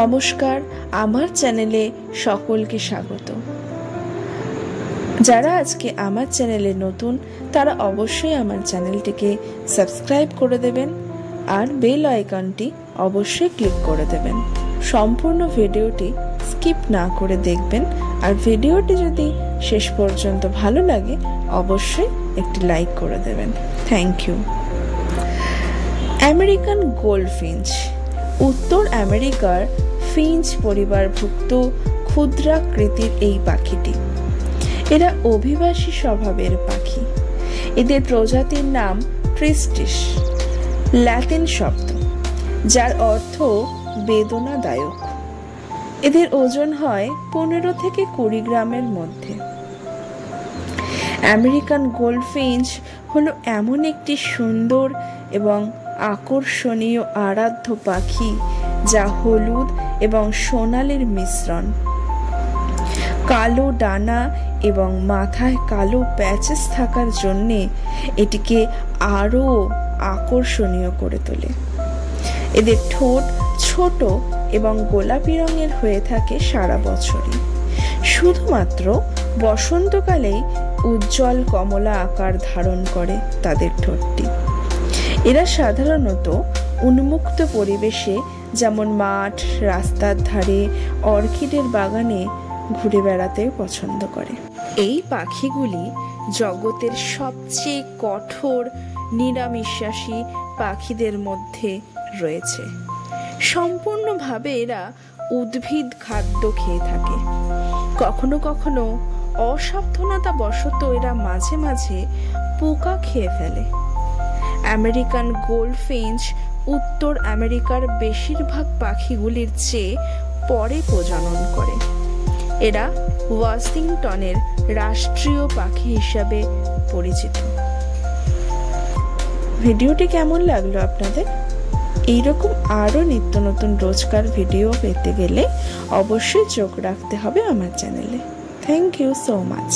নমস্কার, আমার চ্যানেলে সকলকে স্বাগত। যারা আজকে আমার চ্যানেলে নতুন তারা অবশ্যই আমার চ্যানেলটিকে সাবস্ক্রাইব করে দেবেন আর বেল আইকনটি অবশ্যই ক্লিক করে দেবেন। সম্পূর্ণ ভিডিওটি স্কিপ না করে দেখবেন আর ভিডিওটি যদি শেষ পর্যন্ত ভালো লাগে অবশ্যই একটি লাইক করে দেবেন। Thank you. আমেরিকান গোল্ডফিঞ্চ উত্তর আমেরিকার ফিঞ্চ পরিবারভুক্ত ক্ষুদ্রাকৃতির এই পাখিটি। এরা অভিবাসী স্বভাবের পাখি। এদের প্রজাতির নাম ট্রিস্টিস, ল্যাটিন শব্দ যার অর্থ বেদনাদায়ক। এদের ওজন হয় 15 থেকে 20 গ্রামের মধ্যে। আমেরিকান গোল্ডফিঞ্চ হলো এমন একটি সুন্দর এবং আকর্ষণীয় আরাধ্য পাখি যা হলুদ এবং সোনালির মিশ্রণ। কালো ডানা এবং মাথায় কালো প্যাচেস থাকার জন্যে এটিকে আরও আকর্ষণীয় করে তোলে। এদের ঠোঁট ছোট এবং গোলাপি রঙের হয়ে থাকে সারা বছরই। শুধুমাত্র বসন্তকালেই উজ্জ্বল কমলা আকার ধারণ করে তাদের ঠোঁটটি। এরা সাধারণত উন্মুক্ত পরিবেশে যেমন মাঠ, রাস্তার ধারে, অর্কিডের বাগানে ঘুরে বেড়াতে পছন্দ করে। এই পাখিগুলি জগতের সবচেয়ে কঠোর নিরামিষাশী পাখিদের মধ্যে রয়েছে। সম্পূর্ণভাবে এরা উদ্ভিদ খাদ্য খেয়ে থাকে। কখনো কখনো অসাবধানতা বশত এরা মাঝে মাঝে পোকা খেয়ে ফেলে। আমেরিকান গোল্ডফিঞ্চ উত্তর আমেরিকার বেশিরভাগ পাখিগুলির চেয়ে পরে প্রজনন করে। এরা ওয়াশিংটনের রাষ্ট্রীয় পাখি হিসাবে পরিচিত। ভিডিওটি কেমন লাগলো আপনাদের? এইরকম আরও নিত্য নতুন রোজকার ভিডিও পেতে গেলে অবশ্যই চোখ রাখতে হবে আমার চ্যানেলে। Thank you so much.